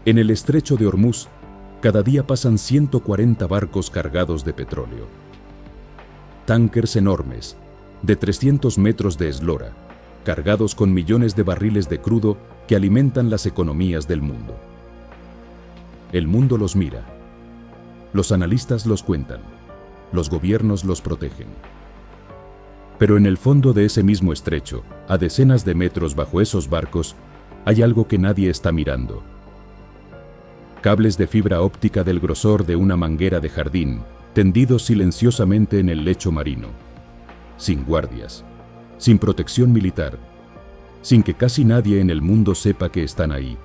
En el estrecho de Hormuz, cada día pasan 140 barcos cargados de petróleo. Tánkers enormes, de 300 metros de eslora, cargados con millones de barriles de crudo que alimentan las economías del mundo. El mundo los mira. Los analistas los cuentan. Los gobiernos los protegen. Pero en el fondo de ese mismo estrecho, a decenas de metros bajo esos barcos, hay algo que nadie está mirando. Cables de fibra óptica del grosor de una manguera de jardín, tendidos silenciosamente en el lecho marino, sin guardias, sin protección militar, sin que casi nadie en el mundo sepa que están ahí.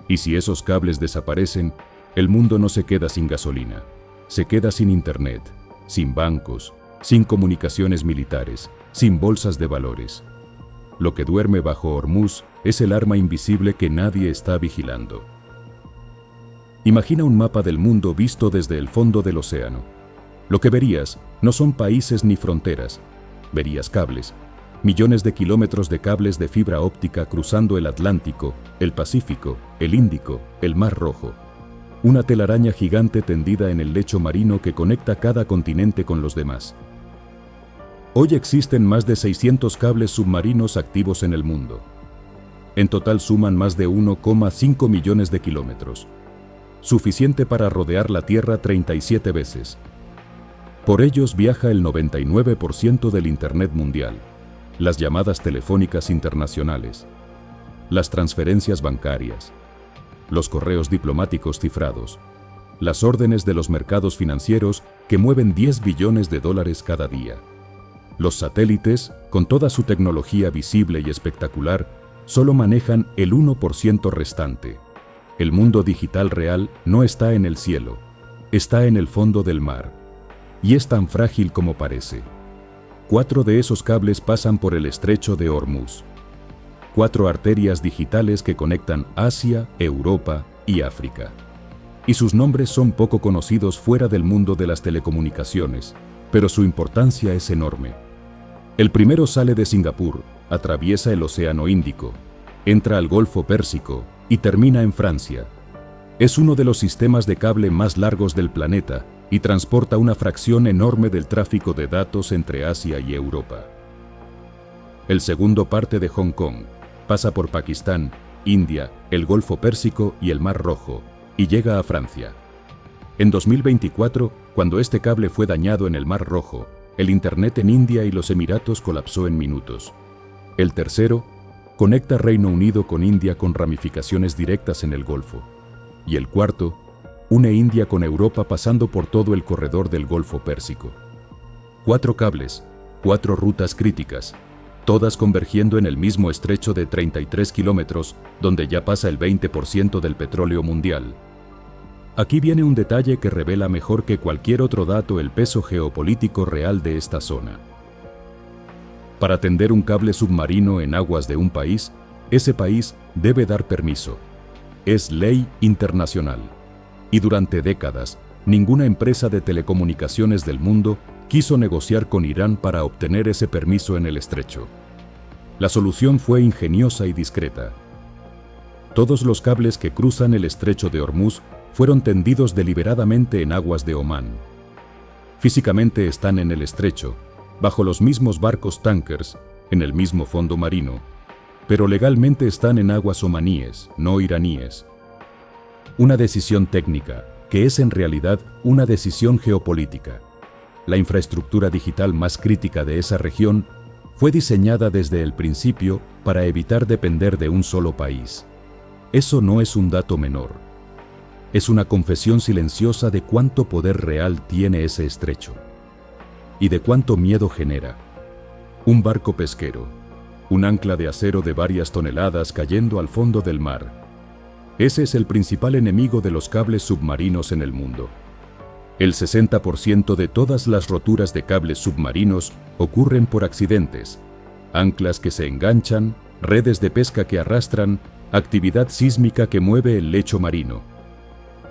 Y si esos cables desaparecen, el mundo no se queda sin gasolina, se queda sin internet, sin bancos, sin comunicaciones militares, sin bolsas de valores. Lo que duerme bajo Hormuz es el arma invisible que nadie está vigilando. Imagina un mapa del mundo visto desde el fondo del océano. Lo que verías no son países ni fronteras, verías cables, millones de kilómetros de cables de fibra óptica cruzando el Atlántico, el Pacífico, el Índico, el Mar Rojo. Una telaraña gigante tendida en el lecho marino que conecta cada continente con los demás. Hoy existen más de 600 cables submarinos activos en el mundo. En total suman más de 1,5 millones de kilómetros. Suficiente para rodear la Tierra 37 veces. Por ellos viaja el 99% del Internet mundial, las llamadas telefónicas internacionales, las transferencias bancarias, los correos diplomáticos cifrados, las órdenes de los mercados financieros que mueven 10 billones de dólares cada día. Los satélites, con toda su tecnología visible y espectacular, solo manejan el 1% restante. El mundo digital real no está en el cielo, está en el fondo del mar. Y es tan frágil como parece. 4 de esos cables pasan por el estrecho de Hormuz. 4 arterias digitales que conectan Asia, Europa y África. Y sus nombres son poco conocidos fuera del mundo de las telecomunicaciones, pero su importancia es enorme. El primero sale de Singapur, atraviesa el Océano Índico, entra al Golfo Pérsico y termina en Francia. Es uno de los sistemas de cable más largos del planeta y transporta una fracción enorme del tráfico de datos entre Asia y Europa. El segundo parte de Hong Kong, pasa por Pakistán, India, el Golfo Pérsico y el Mar Rojo, y llega a Francia. En 2024, cuando este cable fue dañado en el Mar Rojo, el Internet en India y los Emiratos colapsó en minutos. El tercero conecta Reino Unido con India con ramificaciones directas en el Golfo. Y el cuarto une India con Europa pasando por todo el corredor del Golfo Pérsico. 4 cables, 4 rutas críticas, todas convergiendo en el mismo estrecho de 33 kilómetros, donde ya pasa el 20% del petróleo mundial. Aquí viene un detalle que revela mejor que cualquier otro dato el peso geopolítico real de esta zona. Para tender un cable submarino en aguas de un país, ese país debe dar permiso. Es ley internacional. Y durante décadas, ninguna empresa de telecomunicaciones del mundo quiso negociar con Irán para obtener ese permiso en el estrecho. La solución fue ingeniosa y discreta. Todos los cables que cruzan el estrecho de Hormuz fueron tendidos deliberadamente en aguas de Omán. Físicamente están en el estrecho, bajo los mismos barcos tankers, en el mismo fondo marino, pero legalmente están en aguas omaníes, no iraníes. Una decisión técnica, que es en realidad una decisión geopolítica. La infraestructura digital más crítica de esa región fue diseñada desde el principio para evitar depender de un solo país. Eso no es un dato menor. Es una confesión silenciosa de cuánto poder real tiene ese estrecho. Y de cuánto miedo genera. Un barco pesquero, un ancla de acero de varias toneladas cayendo al fondo del mar. Ese es el principal enemigo de los cables submarinos en el mundo. El 60% de todas las roturas de cables submarinos ocurren por accidentes, anclas que se enganchan, redes de pesca que arrastran, actividad sísmica que mueve el lecho marino.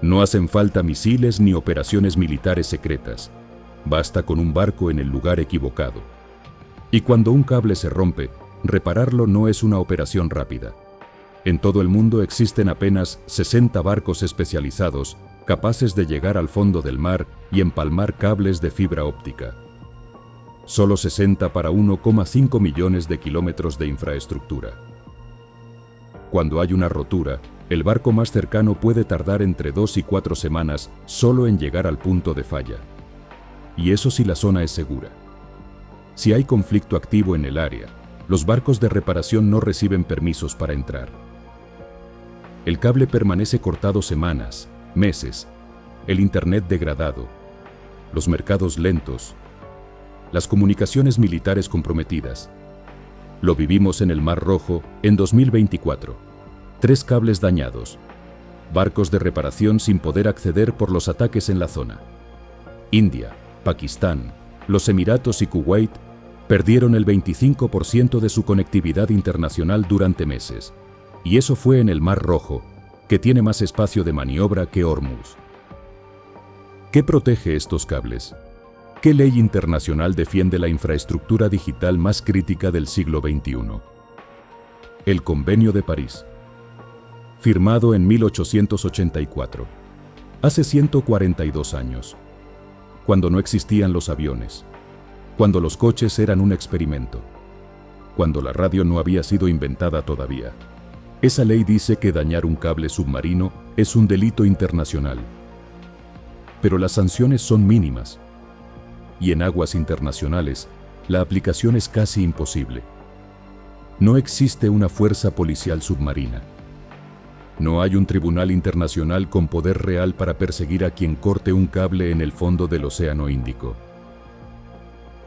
No hacen falta misiles ni operaciones militares secretas. Basta con un barco en el lugar equivocado. Y cuando un cable se rompe, repararlo no es una operación rápida. En todo el mundo existen apenas 60 barcos especializados capaces de llegar al fondo del mar y empalmar cables de fibra óptica. Solo 60 para 1,5 millones de kilómetros de infraestructura. Cuando hay una rotura, el barco más cercano puede tardar entre 2 y 4 semanas solo en llegar al punto de falla. Y eso si la zona es segura. Si hay conflicto activo en el área, los barcos de reparación no reciben permisos para entrar. El cable permanece cortado semanas, meses, el internet degradado, los mercados lentos, las comunicaciones militares comprometidas. Lo vivimos en el Mar Rojo en 2024. 3 cables dañados, barcos de reparación sin poder acceder por los ataques en la zona. India, Pakistán, los Emiratos y Kuwait perdieron el 25% de su conectividad internacional durante meses. Y eso fue en el Mar Rojo, que tiene más espacio de maniobra que Hormuz. ¿Qué protege estos cables? ¿Qué ley internacional defiende la infraestructura digital más crítica del siglo XXI? El Convenio de París. Firmado en 1884, hace 142 años, cuando no existían los aviones, cuando los coches eran un experimento, cuando la radio no había sido inventada todavía. Esa ley dice que dañar un cable submarino es un delito internacional. Pero las sanciones son mínimas, y en aguas internacionales la aplicación es casi imposible. No existe una fuerza policial submarina. No hay un tribunal internacional con poder real para perseguir a quien corte un cable en el fondo del Océano Índico.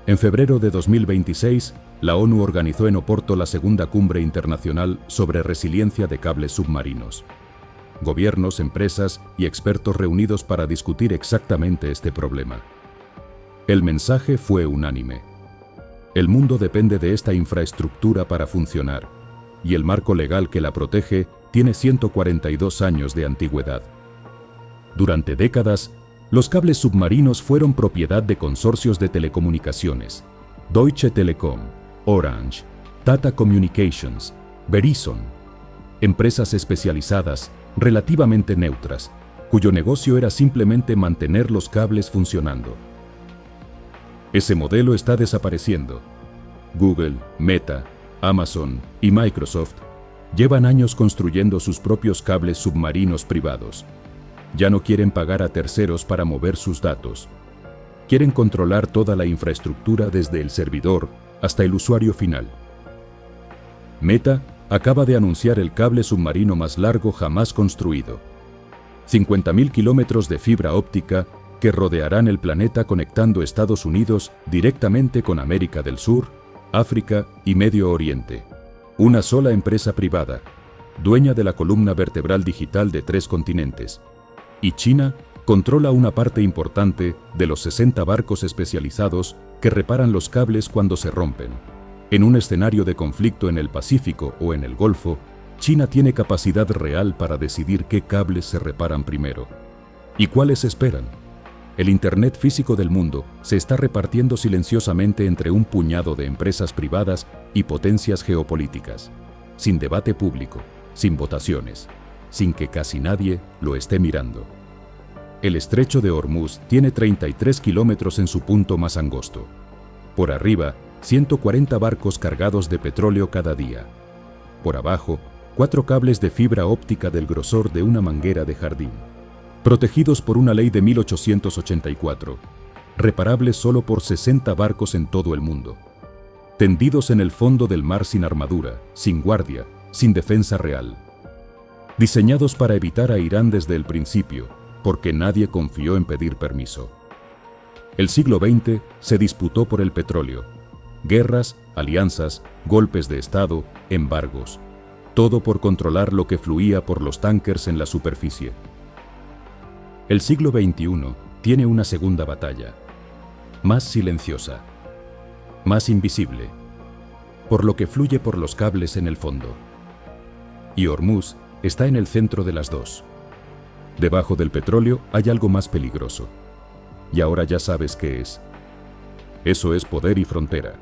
En febrero de 2026, la ONU organizó en Oporto la segunda cumbre internacional sobre resiliencia de cables submarinos. Gobiernos, empresas y expertos reunidos para discutir exactamente este problema. El mensaje fue unánime. El mundo depende de esta infraestructura para funcionar, y el marco legal que la protege tiene 142 años de antigüedad. Durante décadas, los cables submarinos fueron propiedad de consorcios de telecomunicaciones: Deutsche Telekom, Orange, Tata Communications, Verizon, empresas especializadas, relativamente neutras, cuyo negocio era simplemente mantener los cables funcionando. Ese modelo está desapareciendo. Google, Meta, Amazon y Microsoft llevan años construyendo sus propios cables submarinos privados. Ya no quieren pagar a terceros para mover sus datos. Quieren controlar toda la infraestructura desde el servidor hasta el usuario final. Meta acaba de anunciar el cable submarino más largo jamás construido. 50.000 kilómetros de fibra óptica que rodearán el planeta conectando Estados Unidos directamente con América del Sur, África y Medio Oriente. Una sola empresa privada, dueña de la columna vertebral digital de 3 continentes. Y China controla una parte importante de los 60 barcos especializados que reparan los cables cuando se rompen. En un escenario de conflicto en el Pacífico o en el Golfo, China tiene capacidad real para decidir qué cables se reparan primero. ¿Y cuáles esperan? El Internet físico del mundo se está repartiendo silenciosamente entre un puñado de empresas privadas y potencias geopolíticas, sin debate público, sin votaciones, sin que casi nadie lo esté mirando. El estrecho de Hormuz tiene 33 kilómetros en su punto más angosto. Por arriba, 140 barcos cargados de petróleo cada día. Por abajo, 4 cables de fibra óptica del grosor de una manguera de jardín. Protegidos por una ley de 1884, reparables solo por 60 barcos en todo el mundo. Tendidos en el fondo del mar sin armadura, sin guardia, sin defensa real. Diseñados para evitar a Irán desde el principio, porque nadie confió en pedir permiso. El siglo XX se disputó por el petróleo. Guerras, alianzas, golpes de Estado, embargos. Todo por controlar lo que fluía por los tánkers en la superficie. El siglo XXI tiene una segunda batalla, más silenciosa, más invisible, por lo que fluye por los cables en el fondo. Y Hormuz está en el centro de las dos. Debajo del petróleo hay algo más peligroso. Y ahora ya sabes qué es. Eso es poder y frontera.